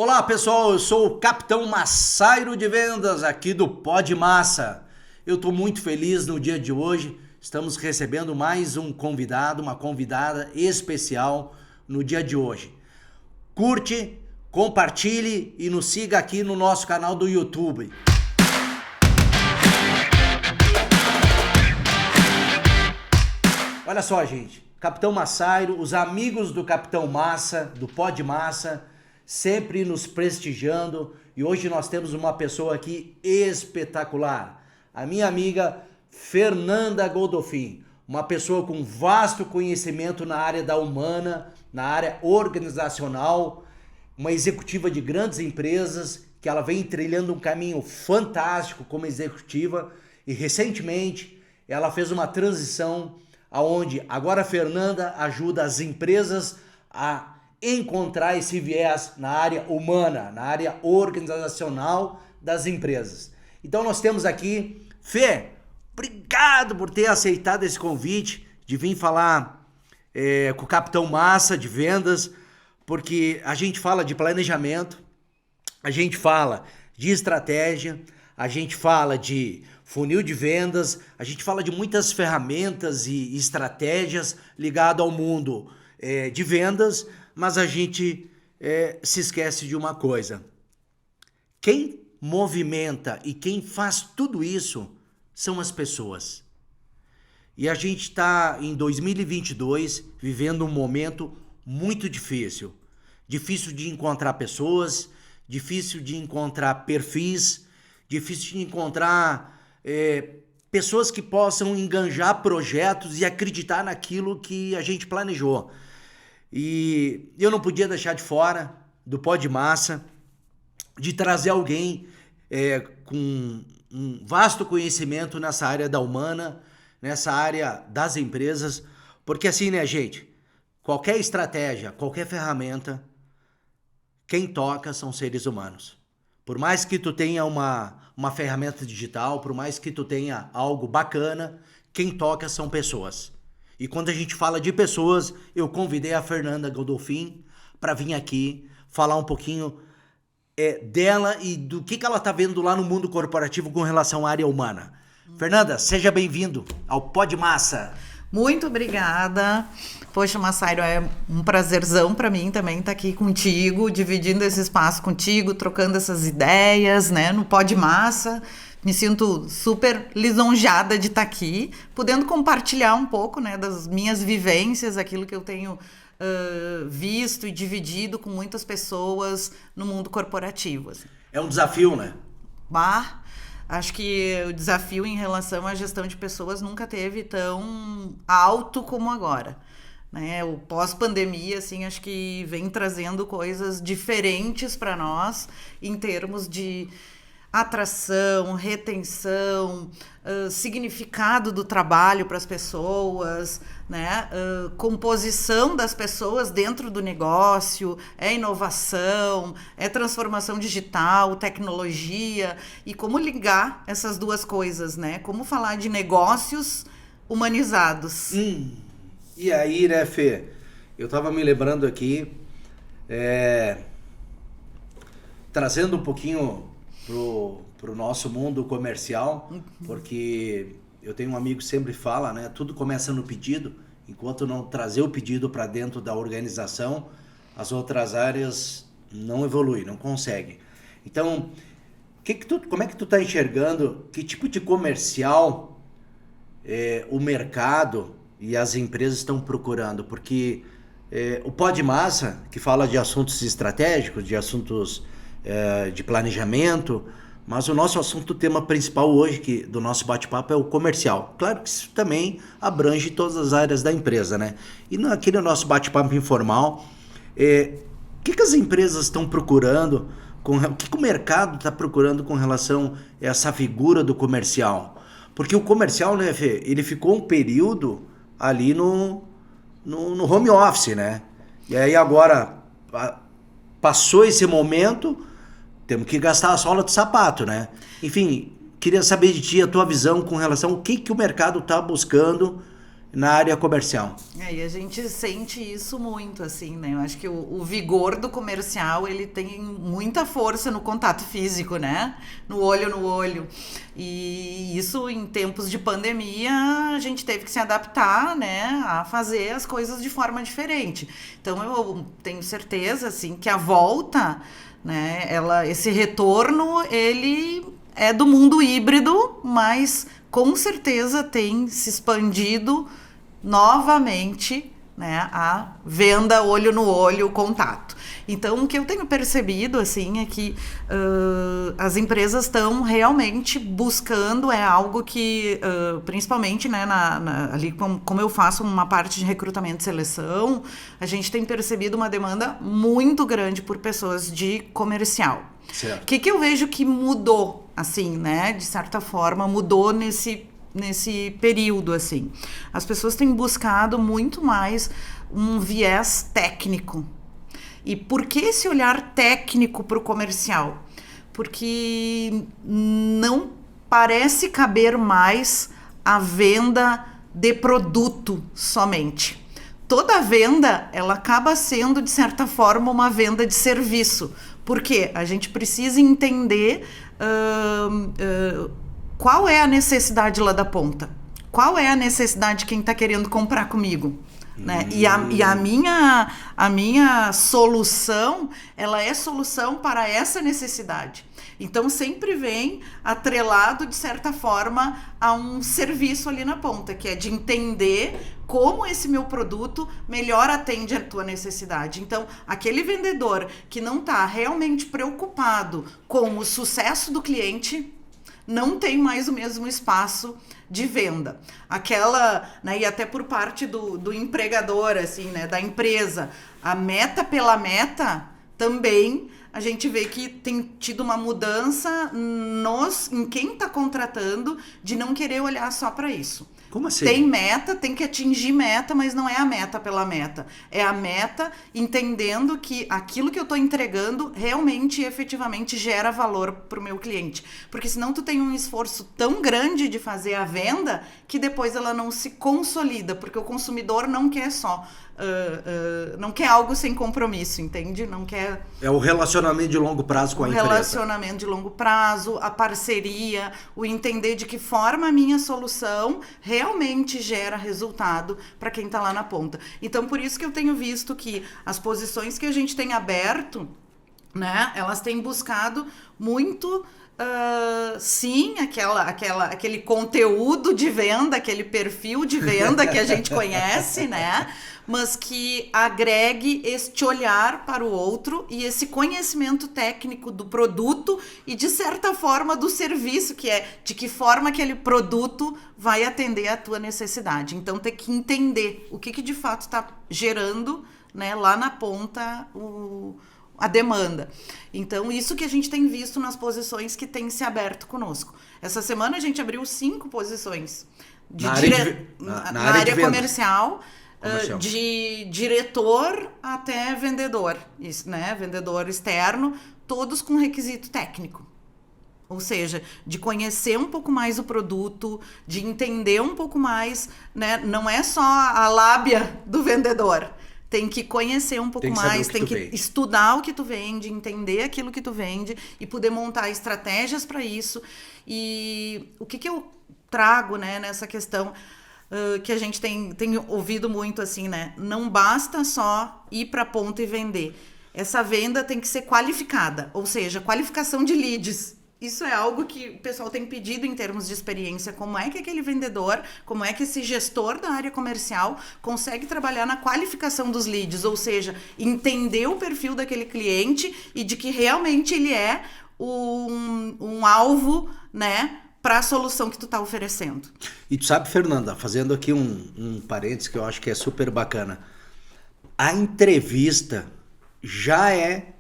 Olá pessoal, eu sou o Capitão Massairo de Vendas aqui do Pod Massa. Eu estou muito feliz no dia de hoje, estamos recebendo mais um convidado, uma convidada especial no dia de hoje. Curte, compartilhe e nos siga aqui no nosso canal do YouTube. Olha só, gente, Capitão Massairo, os amigos do Capitão Massa, do Pod Massa, sempre nos prestigiando, e hoje nós temos uma pessoa aqui espetacular, a minha amiga Fernanda Godolfin, uma pessoa com vasto conhecimento na área da humana, na área organizacional, uma executiva de grandes empresas, que ela vem trilhando um caminho fantástico como executiva, e recentemente ela fez uma transição aonde agora a Fernanda ajuda as empresas a encontrar esse viés na área humana, na área organizacional das empresas. Então nós temos aqui, Fê, obrigado por ter aceitado esse convite de vir falar com o Capitão Massa de vendas, porque a gente fala de planejamento, a gente fala de estratégia, a gente fala de funil de vendas, a gente fala de muitas ferramentas e estratégias ligadas ao mundo de vendas, mas a gente se esquece de uma coisa. Quem movimenta e quem faz tudo isso são as pessoas. E a gente está em 2022 vivendo um momento muito difícil. Difícil de encontrar pessoas, difícil de encontrar perfis, difícil de encontrar pessoas que possam enganjar projetos e acreditar naquilo que a gente planejou. E eu não podia deixar de fora do Pod Massa de trazer alguém com um vasto conhecimento nessa área da humana, nessa área das empresas, porque assim, né, gente, qualquer estratégia, qualquer ferramenta, quem toca são seres humanos. Por mais que tu tenha uma ferramenta digital, por mais que tu tenha algo bacana, quem toca são pessoas. E quando a gente fala de pessoas, eu convidei a Fernanda Godolfin para vir aqui falar um pouquinho dela e do que ela está vendo lá no mundo corporativo com relação à área humana. Fernanda, seja bem-vindo ao Pod Massa. Muito obrigada. Poxa, Massairo, é um prazerzão para mim também estar aqui contigo, dividindo esse espaço contigo, trocando essas ideias, né, no Pod Massa. Me sinto super lisonjeada de estar aqui, podendo compartilhar um pouco, né, das minhas vivências, aquilo que eu tenho visto e dividido com muitas pessoas no mundo corporativo. Assim. É um desafio, né? Acho que o desafio em relação à gestão de pessoas nunca teve tão alto como agora. Né? O pós-pandemia, assim, acho que vem trazendo coisas diferentes para nós em termos de atração, retenção, significado do trabalho para as pessoas, né? Composição das pessoas dentro do negócio, inovação, transformação digital, tecnologia, e como ligar essas duas coisas, né? Como falar de negócios humanizados. E aí, né, Fê? Eu estava me lembrando aqui, trazendo um pouquinho pro nosso mundo comercial, porque eu tenho um amigo que sempre fala, né? Tudo começa no pedido, enquanto não trazer o pedido para dentro da organização, as outras áreas não evoluem, não conseguem. Então, como é que tu tá enxergando, que tipo de comercial o mercado e as empresas estão procurando? Porque o Pod Massa, que fala de assuntos estratégicos, de assuntos de planejamento, mas o nosso assunto, o tema principal hoje do nosso bate-papo é o comercial. Claro que isso também abrange todas as áreas da empresa, né? E aqui no nosso bate-papo informal, o que as empresas estão procurando, o que o mercado está procurando com relação a essa figura do comercial? Porque o comercial, né, Fê, ele ficou um período ali no home office, né? E aí agora passou esse momento, temos que gastar a sola do sapato, né? Enfim, queria saber de ti a tua visão com relação ao que o mercado está buscando na área comercial. E a gente sente isso muito, assim, né? Eu acho que o vigor do comercial, ele tem muita força no contato físico, né? No olho. E isso, em tempos de pandemia, a gente teve que se adaptar, né? A fazer as coisas de forma diferente. Então, eu tenho certeza, assim, que a volta, né? Esse retorno, ele é do mundo híbrido, mas com certeza tem se expandido novamente, né, a venda olho no olho, o contato. Então, o que eu tenho percebido, assim, é que as empresas estão realmente buscando, é algo que, principalmente, né, ali como eu faço uma parte de recrutamento e seleção, a gente tem percebido uma demanda muito grande por pessoas de comercial. Certo. O que eu vejo que mudou, assim, né, de certa forma, mudou nesse período, assim. As pessoas têm buscado muito mais um viés técnico. E por que esse olhar técnico para o comercial? Porque não parece caber mais a venda de produto somente. Toda venda, ela acaba sendo, de certa forma, uma venda de serviço. Por quê? A gente precisa entender qual é a necessidade lá da ponta. Qual é a necessidade de quem está querendo comprar comigo? Né? E a minha solução, ela é solução para essa necessidade. Então, sempre vem atrelado, de certa forma, a um serviço ali na ponta, que é de entender como esse meu produto melhor atende a tua necessidade. Então, aquele vendedor que não está realmente preocupado com o sucesso do cliente, não tem mais o mesmo espaço de venda. Aquela, né, e até por parte do empregador, assim, né, da empresa, a meta pela meta, também a gente vê que tem tido uma mudança em quem está contratando, de não querer olhar só para isso. Como assim? Tem meta, tem que atingir meta, mas não é a meta pela meta. É a meta entendendo que aquilo que eu estou entregando realmente e efetivamente gera valor para o meu cliente. Porque senão tu tem um esforço tão grande de fazer a venda que depois ela não se consolida, porque o consumidor não quer só... não quer algo sem compromisso, entende? Não quer... É o relacionamento de longo prazo com a empresa. O relacionamento de longo prazo, a parceria, o entender de que forma a minha solução realmente gera resultado para quem está lá na ponta. Então, por isso que eu tenho visto que as posições que a gente tem aberto, né, elas têm buscado muito... sim, aquele conteúdo de venda, aquele perfil de venda que a gente conhece, né? Mas que agregue este olhar para o outro e esse conhecimento técnico do produto e, de certa forma, do serviço, que é de que forma aquele produto vai atender a tua necessidade. Então, tem que entender o que de fato está gerando, né, lá na ponta a demanda. Então, isso que a gente tem visto nas posições que tem se aberto conosco. Essa semana a gente abriu 5 posições na área comercial, de diretor até vendedor, isso, né? Vendedor externo, todos com requisito técnico. Ou seja, de conhecer um pouco mais o produto, de entender um pouco mais, né? Não é só a lábia do vendedor. Tem que conhecer um pouco mais, tem que estudar o que tu vende, entender aquilo que tu vende e poder montar estratégias para isso. E o que eu trago, né, nessa questão que a gente tem ouvido muito, assim, né? Não basta só ir para a ponta e vender. Essa venda tem que ser qualificada, ou seja, qualificação de leads. Isso é algo que o pessoal tem pedido em termos de experiência. Como é que aquele vendedor, como é que esse gestor da área comercial consegue trabalhar na qualificação dos leads, ou seja, entender o perfil daquele cliente e de que realmente ele é um alvo, né, para a solução que tu está oferecendo. E tu sabe, Fernanda, fazendo aqui um parênteses que eu acho que é super bacana, a entrevista já é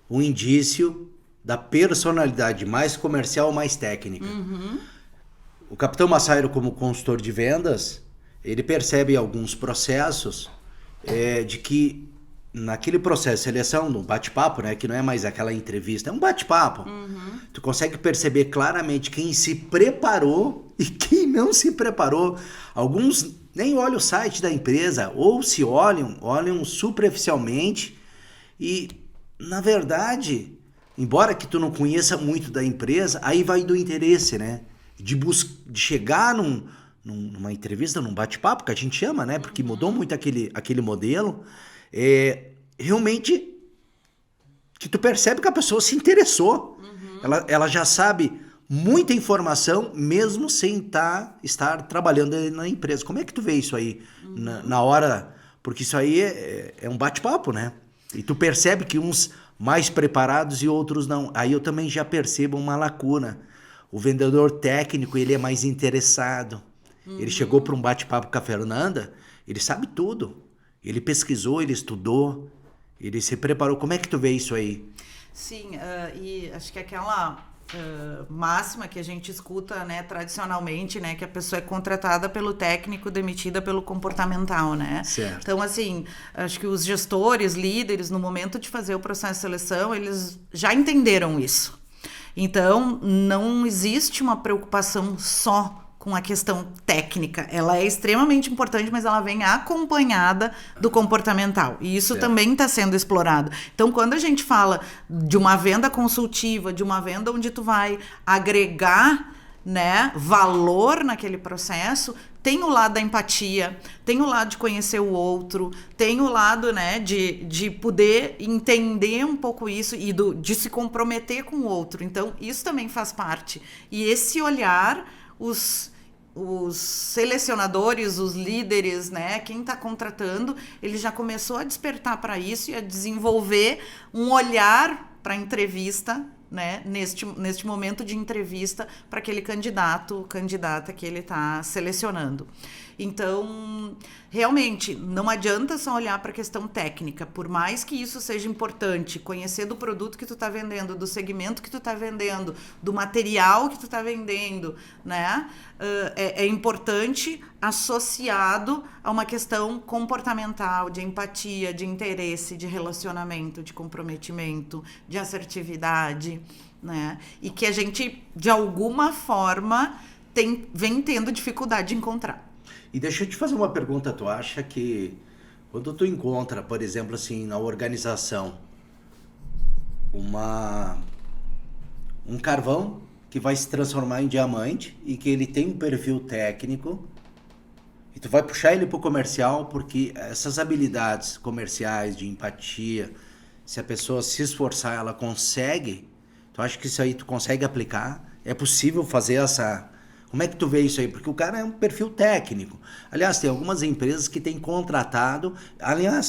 um indício da personalidade mais comercial, mais técnica. Uhum. O Capitão Massairo, como consultor de vendas, ele percebe alguns processos de que naquele processo de seleção, no bate-papo, né, que não é mais aquela entrevista, é um bate-papo. Uhum. Tu consegue perceber claramente quem se preparou e quem não se preparou. Alguns nem olham o site da empresa, ou se olham superficialmente e, na verdade, embora que tu não conheça muito da empresa, aí vai do interesse, né? De chegar numa entrevista, num bate-papo, que a gente chama, né? Porque mudou muito aquele modelo. Realmente que tu percebe que a pessoa se interessou. Ela já sabe muita informação, mesmo sem estar trabalhando na empresa. Como é que tu vê isso aí na hora? Porque isso aí é um bate-papo, né? E tu percebe que uns mais preparados e outros não. Aí eu também já percebo uma lacuna. O vendedor técnico, ele é mais interessado. Ele chegou para um bate-papo com a Fernanda, ele sabe tudo. Ele pesquisou, ele estudou, ele se preparou. Como é que tu vê isso aí? Sim, e acho que aquela máxima que a gente escuta, né, tradicionalmente, né, que a pessoa é contratada pelo técnico, demitida pelo comportamental, né? Certo. Então, assim, acho que os gestores, líderes, no momento de fazer o processo de seleção, eles já entenderam isso. Então, não existe uma preocupação só com a questão técnica. Ela é extremamente importante, mas ela vem acompanhada do comportamental. E isso também está sendo explorado. Então, quando a gente fala de uma venda consultiva, de uma venda onde tu vai agregar, né, valor naquele processo, tem o lado da empatia, tem o lado de conhecer o outro, tem o lado, né, de poder entender um pouco isso e de se comprometer com o outro. Então, isso também faz parte. E esse olhar, os selecionadores, os líderes, né, quem está contratando, ele já começou a despertar para isso e a desenvolver um olhar para a entrevista, né, neste momento de entrevista para aquele candidata que ele está selecionando. Então, realmente, não adianta só olhar para a questão técnica, por mais que isso seja importante, conhecer do produto que tu está vendendo, do segmento que tu está vendendo, do material que tu está vendendo, né? É importante associado a uma questão comportamental, de empatia, de interesse, de relacionamento, de comprometimento, de assertividade, né? E que a gente, de alguma forma, vem tendo dificuldade de encontrar. E deixa eu te fazer uma pergunta, tu acha que quando tu encontra, por exemplo, assim, na organização, um carvão que vai se transformar em diamante e que ele tem um perfil técnico, e tu vai puxar ele pro comercial porque essas habilidades comerciais de empatia, se a pessoa se esforçar, ela consegue? Tu acha que isso aí tu consegue aplicar? É possível fazer essa... Como é que tu vê isso aí? Porque o cara é um perfil técnico. Aliás, tem algumas empresas que têm contratado,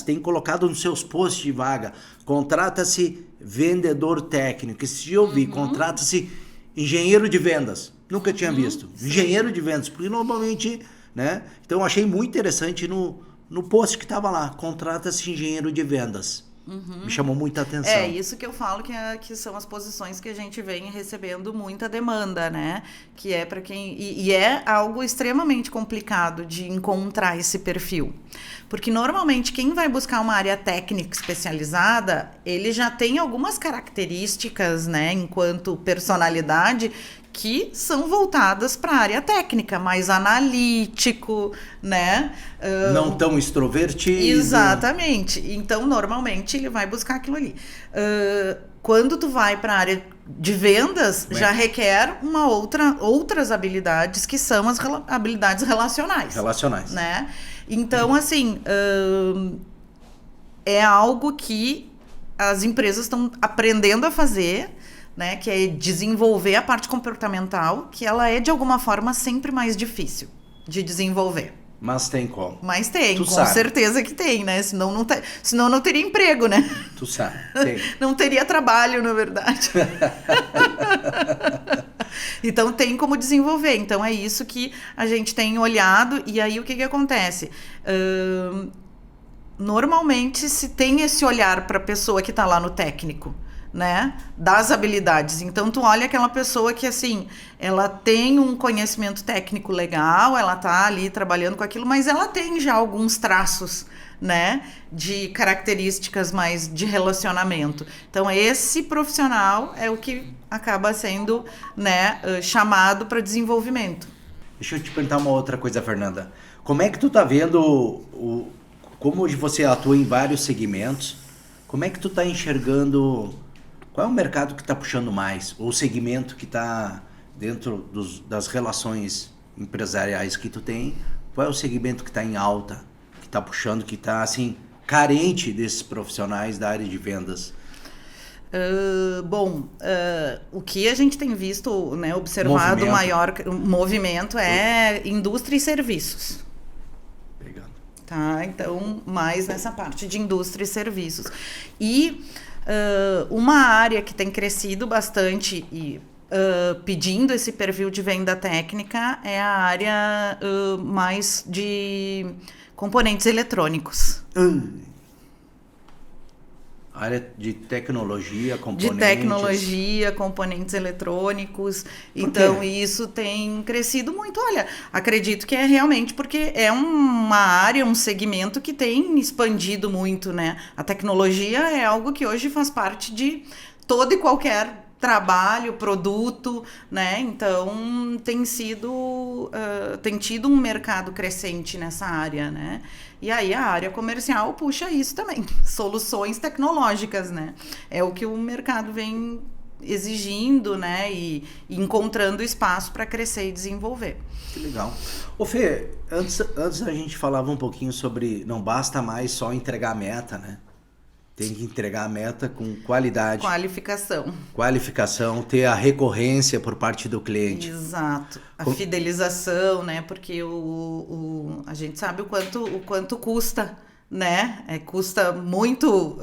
têm colocado nos seus posts de vaga, contrata-se vendedor técnico. Esse dia eu vi, contrata-se engenheiro de vendas. Nunca tinha visto. Sim. Engenheiro de vendas, porque normalmente, né? Então eu achei muito interessante no post que estava lá, contrata-se engenheiro de vendas. Me chamou muita atenção. É isso que eu falo que são as posições que a gente vem recebendo muita demanda, né? Que é para quem... E é algo extremamente complicado de encontrar esse perfil. Porque normalmente quem vai buscar uma área técnica especializada, ele já tem algumas características, né? Enquanto personalidade, que são voltadas para a área técnica, mais analítico, né? Não tão extrovertido. Exatamente. Então, normalmente, ele vai buscar aquilo ali. Quando tu vai para a área de vendas, já requer outras habilidades, que são as habilidades relacionais. Relacionais. Né? Então, assim, é algo que as empresas estão aprendendo a fazer, né, que é desenvolver a parte comportamental, que ela é de alguma forma sempre mais difícil de desenvolver. Mas tem como. Mas tem, Tu com sabe. certeza que tem, né? Senão não teria emprego, né? Tu sabe, tem. Não teria trabalho, na verdade. Então tem como desenvolver. Então é isso que a gente tem olhado. E aí o que acontece? Normalmente se tem esse olhar para a pessoa que está lá no técnico, né, das habilidades. Então tu olha aquela pessoa que assim, ela tem um conhecimento técnico legal, ela tá ali trabalhando com aquilo, mas ela tem já alguns traços, né, de características mais de relacionamento. Então esse profissional é o que acaba sendo, né, chamado para desenvolvimento. Deixa eu te perguntar uma outra coisa, Fernanda. Como é que tu tá vendo como hoje você atua em vários segmentos, como é que tu tá enxergando, qual é o mercado que tá puxando mais, ou o segmento que tá dentro das relações empresariais que tu tem, qual é o segmento que está em alta, que está puxando, que está assim, carente desses profissionais da área de vendas? O que a gente tem visto, né, observado, o maior movimento é indústria e serviços. Legal. Tá? Então, mais nessa parte de indústria e serviços. E uma área que tem crescido bastante e pedindo esse perfil de venda técnica é a área mais de componentes eletrônicos. Área de tecnologia, componentes. De tecnologia, componentes eletrônicos. Então, isso tem crescido muito. Olha, acredito que é realmente porque é uma área, um segmento que tem expandido muito, né? A tecnologia é algo que hoje faz parte de todo e qualquer trabalho, produto, né? Então tem tido um mercado crescente nessa área, né? E aí a área comercial puxa isso também, soluções tecnológicas, né? É o que o mercado vem exigindo, né? E encontrando espaço para crescer e desenvolver. Que legal. Ô Fê, antes a gente falava um pouquinho sobre não basta mais só entregar a meta, né? Tem que entregar a meta com qualidade. Qualificação, ter a recorrência por parte do cliente. Exato. A fidelização, né? Porque a gente sabe o quanto custa, né? Custa muito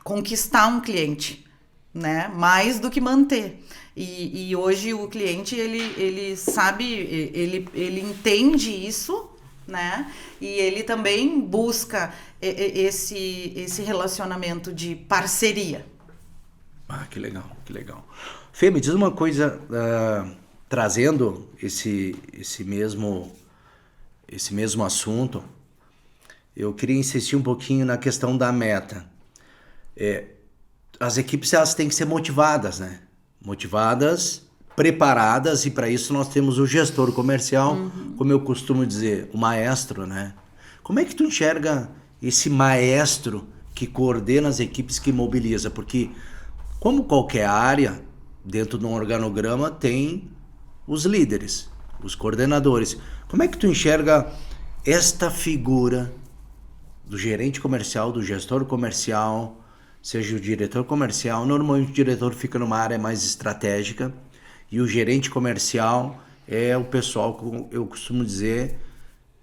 conquistar um cliente, né? Mais do que manter. E hoje o cliente, ele sabe, ele entende isso, né? E ele também busca esse relacionamento de parceria. Ah, que legal, que legal. Fê, me diz uma coisa, trazendo esse mesmo assunto, eu queria insistir um pouquinho na questão da meta. As equipes, elas têm que ser motivadas, né? Motivadas, preparadas, e para isso nós temos o gestor comercial, como eu costumo dizer, o maestro, né? Como é que tu enxerga esse maestro que coordena as equipes, que mobiliza? Porque, como qualquer área, dentro de um organograma tem os líderes, os coordenadores. Como é que tu enxerga esta figura do gerente comercial, do gestor comercial, seja o diretor comercial? Normalmente o diretor fica numa área mais estratégica, e o gerente comercial é o pessoal, como eu costumo dizer,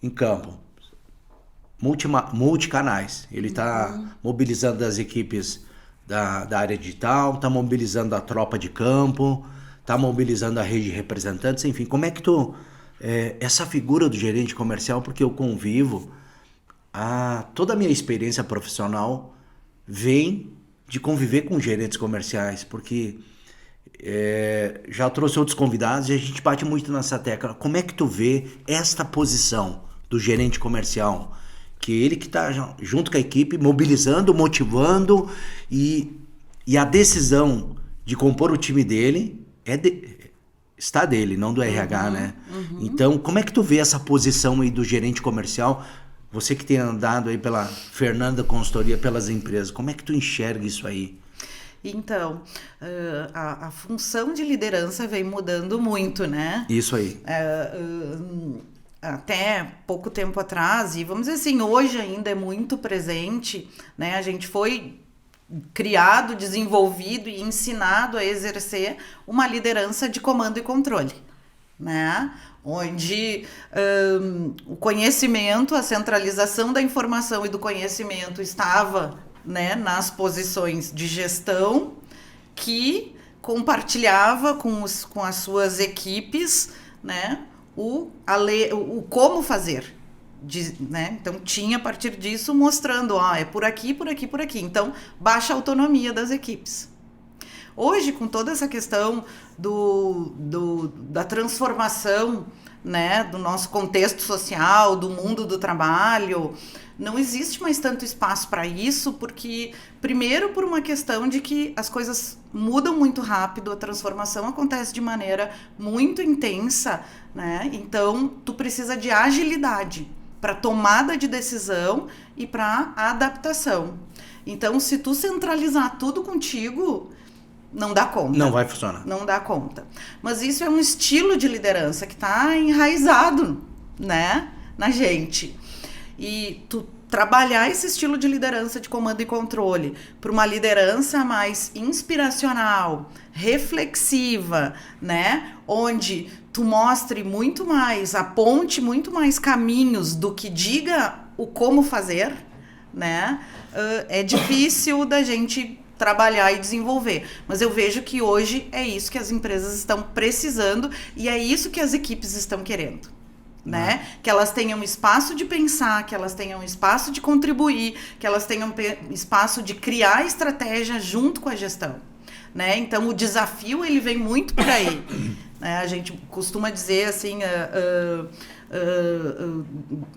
em campo. Multicanais. Ele está mobilizando as equipes da área digital, está mobilizando a tropa de campo, está mobilizando a rede de representantes, enfim. Como é que tu... essa figura do gerente comercial, porque eu convivo, toda a minha experiência profissional vem de conviver com gerentes comerciais, porque... já trouxe outros convidados e a gente bate muito nessa tecla. Como é que tu vê esta posição do gerente comercial? Que ele que está junto com a equipe, mobilizando, motivando, e a decisão de compor o time dele está dele, não do RH, né? Então, como é que tu vê essa posição aí do gerente comercial? Você que tem andado aí pela Fernanda Consultoria, pelas empresas, como é que tu enxerga isso aí? Então, a função de liderança vem mudando muito, né? Isso aí. Até pouco tempo atrás, e vamos dizer assim, hoje ainda é muito presente, né? A gente foi criado, desenvolvido e ensinado a exercer uma liderança de comando e controle, né? Onde o conhecimento, a centralização da informação e do conhecimento estava, né, nas posições de gestão, que compartilhava com as suas equipes, né, o como fazer, né? Então tinha a partir disso mostrando, é por aqui, por aqui, por aqui. Então baixa a autonomia das equipes. Hoje, com toda essa questão da transformação, né, do nosso contexto social, do mundo do trabalho. Não existe mais tanto espaço para isso, porque, primeiro, por uma questão de que as coisas mudam muito rápido, a transformação acontece de maneira muito intensa, né? Então, tu precisa de agilidade para tomada de decisão e para adaptação. Então, se tu centralizar tudo contigo, não dá conta. Não vai funcionar. Não dá conta. Mas isso é um estilo de liderança que está enraizado, né, na gente. E tu trabalhar esse estilo de liderança de comando e controle para uma liderança mais inspiracional, reflexiva, né, onde tu mostre muito mais, aponte muito mais caminhos do que diga o como fazer, né, é difícil da gente trabalhar e desenvolver. Mas eu vejo que hoje é isso que as empresas estão precisando e é isso que as equipes estão querendo, né? Que elas tenham espaço de pensar, que elas tenham espaço de contribuir, que elas tenham espaço de criar estratégia junto com a gestão, né? Então, o desafio, ele vem muito por aí. Né? A gente costuma dizer, assim,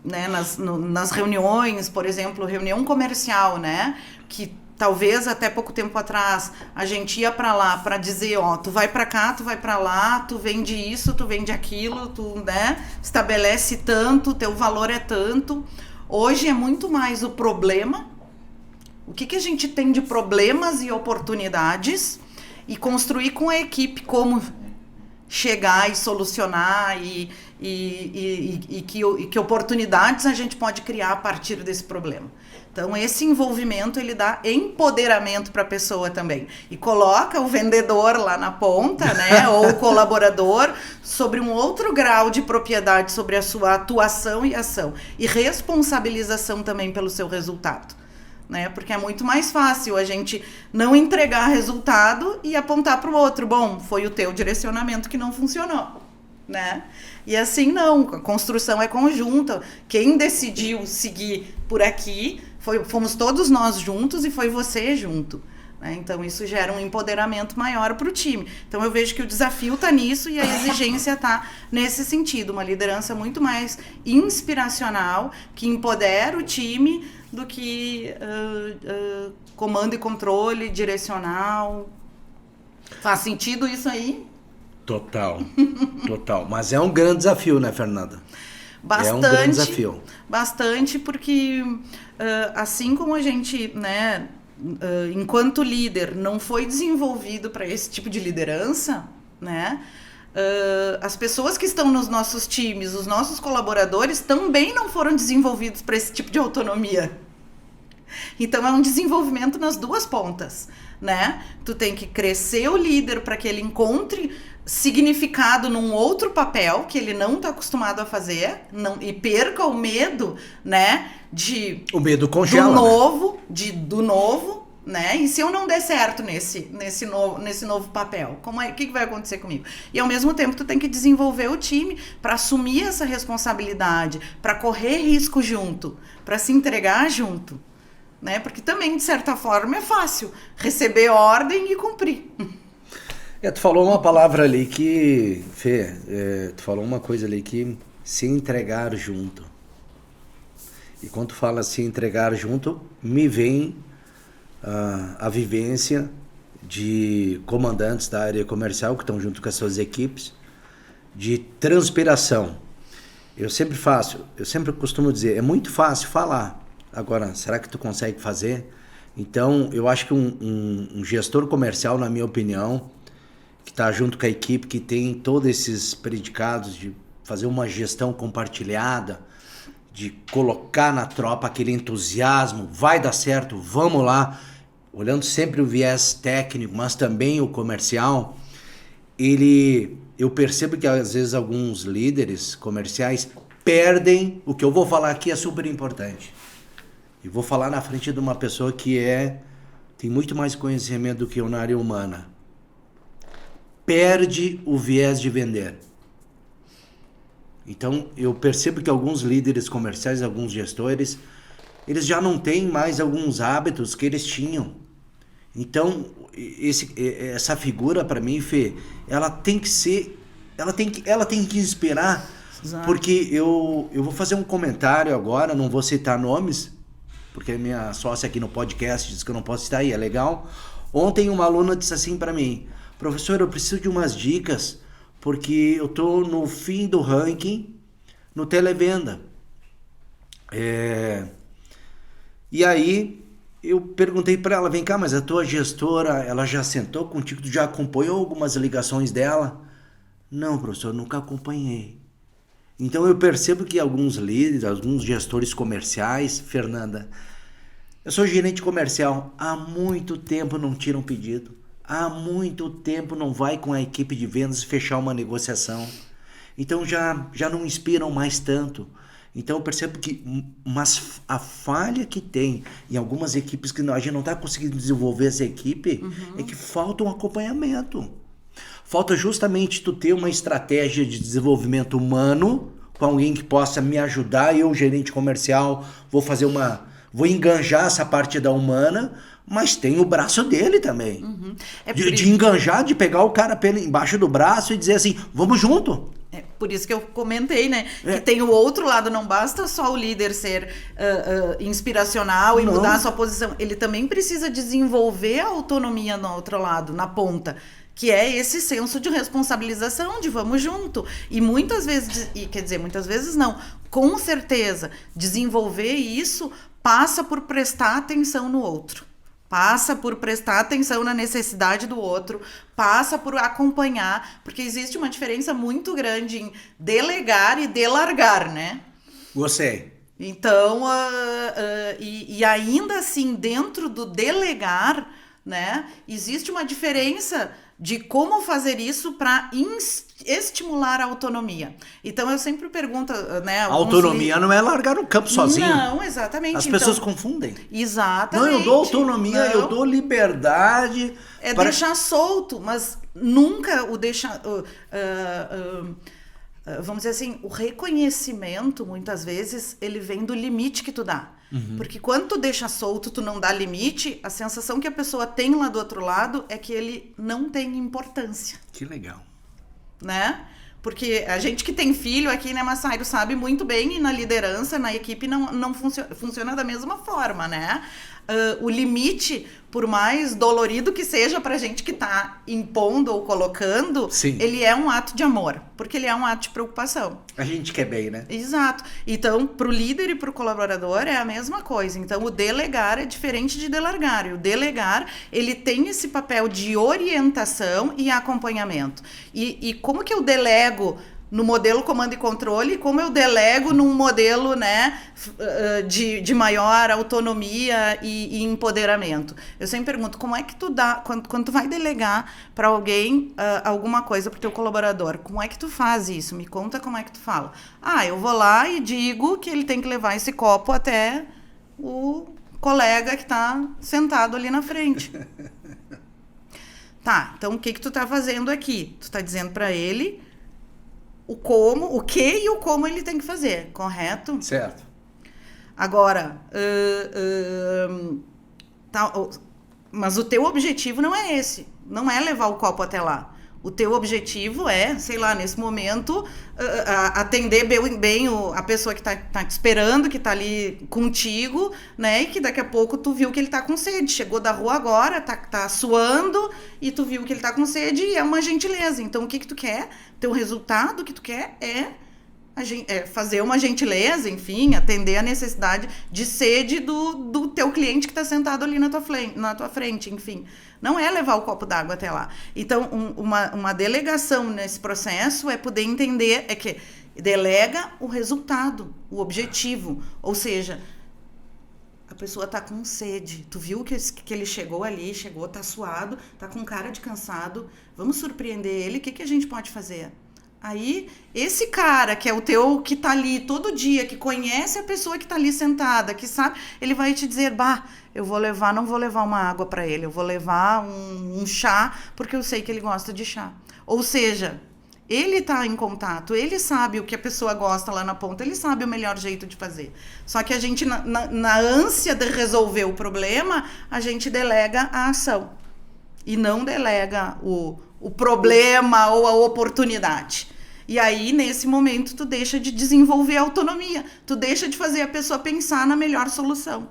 né? nas reuniões, por exemplo, reunião comercial, né? Que talvez até pouco tempo atrás a gente ia para lá para dizer, ó, tu vai para cá, tu vai para lá, tu vende isso, tu vende aquilo, tu, né, estabelece tanto, teu valor é tanto. Hoje é muito mais o problema, o que a gente tem de problemas e oportunidades e construir com a equipe como chegar e solucionar e que oportunidades a gente pode criar a partir desse problema. Então, esse envolvimento, ele dá empoderamento para a pessoa também. E coloca o vendedor lá na ponta, né? Ou o colaborador sobre um outro grau de propriedade sobre a sua atuação e ação. E responsabilização também pelo seu resultado. Né? Porque é muito mais fácil a gente não entregar resultado e apontar para o outro. Bom, foi o teu direcionamento que não funcionou. Né? E assim não, a construção é conjunta. Quem decidiu seguir por aqui fomos todos nós juntos e foi você junto. Né? Então isso gera um empoderamento maior para o time. Então eu vejo que o desafio está nisso e a exigência está nesse sentido. Uma liderança muito mais inspiracional, que empodera o time do que comando e controle, direcional. Faz sentido isso aí? Total, total. Mas é um grande desafio, né, Fernanda? Bastante, é um grande desafio. Bastante, porque assim como a gente, né, enquanto líder, não foi desenvolvido para esse tipo de liderança, né, as pessoas que estão nos nossos times, os nossos colaboradores, também não foram desenvolvidos para esse tipo de autonomia. Então é um desenvolvimento nas duas pontas, né? Tu tem que crescer o líder para que ele encontre significado num outro papel que ele não está acostumado a fazer, e perca o medo, né? O medo congela, do novo, né? E se eu não der certo nesse novo papel, o que vai acontecer comigo? E ao mesmo tempo tu tem que desenvolver o time para assumir essa responsabilidade, para correr risco junto, para se entregar junto. Né? Porque também, de certa forma, é fácil receber ordem e cumprir. Tu falou uma palavra ali que, Fê, tu falou uma coisa ali que se entregar junto. E quando tu fala se entregar junto, me vem a vivência de comandantes da área comercial que estão junto com as suas equipes, de transpiração. Eu sempre costumo dizer, é muito fácil falar. Agora, será que tu consegue fazer? Então, eu acho que um gestor comercial, na minha opinião, que está junto com a equipe, que tem todos esses predicados de fazer uma gestão compartilhada, de colocar na tropa aquele entusiasmo, vai dar certo, vamos lá, olhando sempre o viés técnico, mas também o comercial, eu percebo que às vezes alguns líderes comerciais perdem, o que eu vou falar aqui é super importante. E vou falar na frente de uma pessoa que tem muito mais conhecimento do que eu na área humana. Perde o viés de vender. Então, eu percebo que alguns líderes comerciais, alguns gestores, eles já não têm mais alguns hábitos que eles tinham. Então, essa figura, para mim, Fê, ela tem que inspirar Exato. Porque eu vou fazer um comentário agora, não vou citar nomes, porque minha sócia aqui no podcast diz que eu não posso citar aí, é legal. Ontem uma aluna disse assim para mim: professor, eu preciso de umas dicas, porque eu tô no fim do ranking no televenda. E aí eu perguntei para ela: vem cá, mas a tua gestora, ela já sentou contigo, tu já acompanhou algumas ligações dela? Não, professor, nunca acompanhei. Então eu percebo que alguns líderes, alguns gestores comerciais, Fernanda, eu sou gerente comercial, há muito tempo não tira um pedido, há muito tempo não vai com a equipe de vendas fechar uma negociação, então já não inspiram mais tanto. Então eu percebo que a falha que tem em algumas equipes que a gente não está conseguindo desenvolver essa equipe é que falta um acompanhamento. Falta justamente tu ter uma estratégia de desenvolvimento humano com alguém que possa me ajudar. Eu, gerente comercial, vou enganjar essa parte da humana, mas tem o braço dele também. De enganjar, de pegar o cara embaixo do braço e dizer assim, vamos junto. É por isso que eu comentei, né? Que tem o outro lado, não basta só o líder ser inspiracional e mudar a sua posição. Ele também precisa desenvolver a autonomia no outro lado, na ponta. Que é esse senso de responsabilização, de vamos junto. E muitas vezes, muitas vezes não, com certeza, desenvolver isso passa por prestar atenção no outro. Passa por prestar atenção na necessidade do outro, passa por acompanhar, porque existe uma diferença muito grande em delegar e delargar, né? Gostei. Então, e ainda assim, dentro do delegar, né, existe uma diferença de como fazer isso para estimular a autonomia. Então, eu sempre pergunto, né... A autonomia não é largar o campo sozinho. Não, exatamente. As pessoas confundem. Exatamente. Não, eu dou autonomia, eu dou liberdade. Deixar solto, mas nunca o deixar... vamos dizer assim, o reconhecimento, muitas vezes, ele vem do limite que tu dá. Porque quando tu deixa solto, tu não dá limite, a sensação que a pessoa tem lá do outro lado é que ele não tem importância. Que legal. Né? Porque a gente que tem filho aqui, né, Massairo, sabe muito bem, e na liderança, na equipe, não funciona da mesma forma, né? O limite, por mais dolorido que seja pra gente que tá impondo ou colocando, Sim. Ele é um ato de amor, porque ele é um ato de preocupação. A gente quer bem, né? Exato. Então, pro líder e pro colaborador é a mesma coisa. Então, o delegar é diferente de delargar. E o delegar, ele tem esse papel de orientação e acompanhamento. E como que eu delego no modelo comando e controle, como eu delego num modelo, né, de maior autonomia e empoderamento. Eu sempre pergunto, como é que tu dá, quando tu vai delegar para alguém alguma coisa pro teu colaborador, como é que tu faz isso? Me conta como é que tu fala. Eu vou lá e digo que ele tem que levar esse copo até o colega que tá sentado ali na frente. Tá, então o que tu tá fazendo aqui? Tu tá dizendo para ele o que e o como ele tem que fazer, correto? Certo. Agora, mas o teu objetivo não é esse, não é levar o copo até lá. O teu objetivo é, sei lá, nesse momento, atender bem a pessoa que tá te esperando, que tá ali contigo, né? E que daqui a pouco tu viu que ele tá com sede. Chegou da rua agora, tá suando, e tu viu que ele tá com sede e é uma gentileza. Então, o que tu quer? Teu resultado que tu quer é fazer uma gentileza, enfim, atender a necessidade de sede do teu cliente que está sentado ali na tua frente, enfim. Não é levar o copo d'água até lá. Então, uma delegação nesse processo é poder entender, é que delega o resultado, o objetivo. Ou seja, a pessoa está com sede. Tu viu que ele chegou ali, tá suado, tá com cara de cansado. Vamos surpreender ele. O que a gente pode fazer? Aí, esse cara que é o teu, que tá ali todo dia, que conhece a pessoa que tá ali sentada, que sabe, ele vai te dizer, não vou levar uma água para ele, eu vou levar um chá, porque eu sei que ele gosta de chá. Ou seja, ele tá em contato, ele sabe o que a pessoa gosta lá na ponta, ele sabe o melhor jeito de fazer. Só que a gente, na ânsia de resolver o problema, a gente delega a ação. E não delega o problema ou a oportunidade. E aí, nesse momento, tu deixa de desenvolver a autonomia, tu deixa de fazer a pessoa pensar na melhor solução.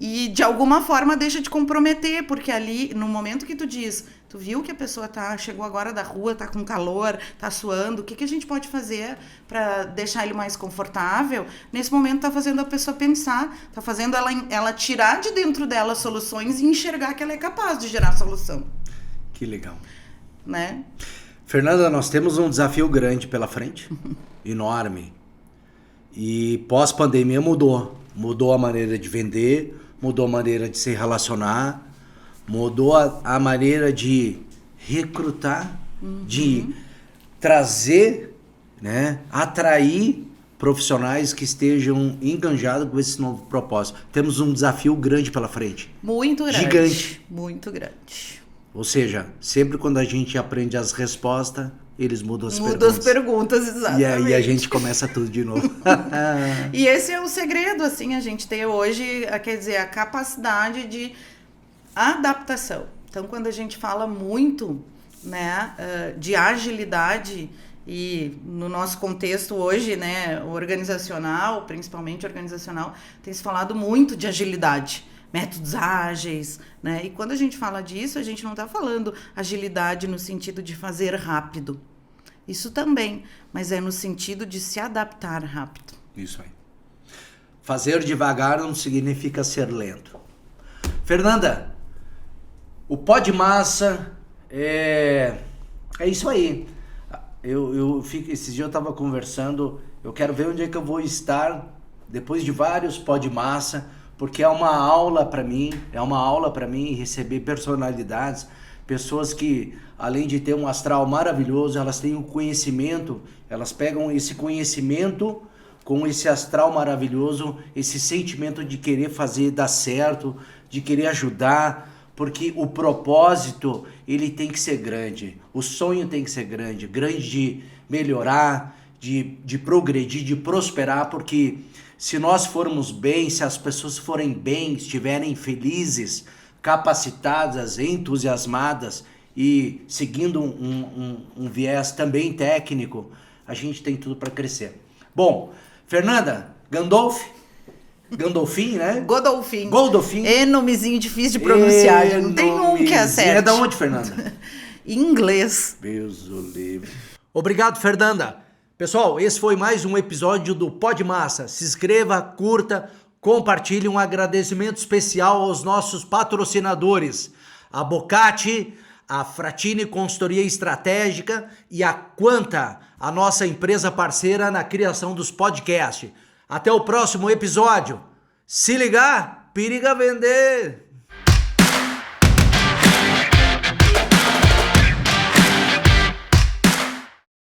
E, de alguma forma, deixa de comprometer, porque ali, no momento que tu diz, tu viu que a pessoa chegou agora da rua, tá com calor, tá suando, o que a gente pode fazer para deixar ele mais confortável? Nesse momento tá fazendo a pessoa pensar, tá fazendo ela tirar de dentro dela soluções e enxergar que ela é capaz de gerar solução. Que legal. Né? Fernanda, nós temos um desafio grande pela frente, enorme. E pós-pandemia mudou a maneira de vender, mudou a maneira de se relacionar, mudou a maneira de recrutar, de trazer, né, atrair profissionais que estejam enganjados com esse novo propósito. Temos um desafio grande pela frente. Muito grande. Gigante. Muito grande. Ou seja, sempre quando a gente aprende as respostas, eles mudam as perguntas. Muda as perguntas, exatamente. E aí a gente começa tudo de novo. E esse é o segredo, assim, a gente ter hoje, quer dizer, a capacidade de adaptação. Então, quando a gente fala muito, né, de agilidade, e no nosso contexto hoje, né, organizacional, principalmente organizacional, tem se falado muito de agilidade, métodos ágeis, né? E quando a gente fala disso, a gente não está falando agilidade no sentido de fazer rápido. Isso também, mas é no sentido de se adaptar rápido. Isso aí. Fazer devagar não significa ser lento. Fernanda, o Pó de Massa é isso aí. Esses dias eu estava conversando, eu quero ver onde é que eu vou estar depois de vários Pó de Massa, porque é uma aula para mim receber personalidades, pessoas que, além de ter um astral maravilhoso, elas têm um conhecimento, elas pegam esse conhecimento com esse astral maravilhoso, esse sentimento de querer fazer dar certo, de querer ajudar, porque o propósito, ele tem que ser grande, o sonho tem que ser grande de melhorar, de progredir, de prosperar, porque se nós formos bem, se as pessoas forem bem, estiverem felizes, capacitadas, entusiasmadas e seguindo um viés também técnico, a gente tem tudo para crescer. Bom, Fernanda, Gandolfin, né? Godolphin. É nomezinho difícil de pronunciar, não tem um que acerte. É da onde, Fernanda? Inglês. Deus o livre. Obrigado, Fernanda. Pessoal, esse foi mais um episódio do Pó de Massa. Se inscreva, curta, compartilhe. Um agradecimento especial aos nossos patrocinadores, a Bocati, a Fratini Consultoria Estratégica e a Quanta, a nossa empresa parceira na criação dos podcasts. Até o próximo episódio. Se ligar, periga vender!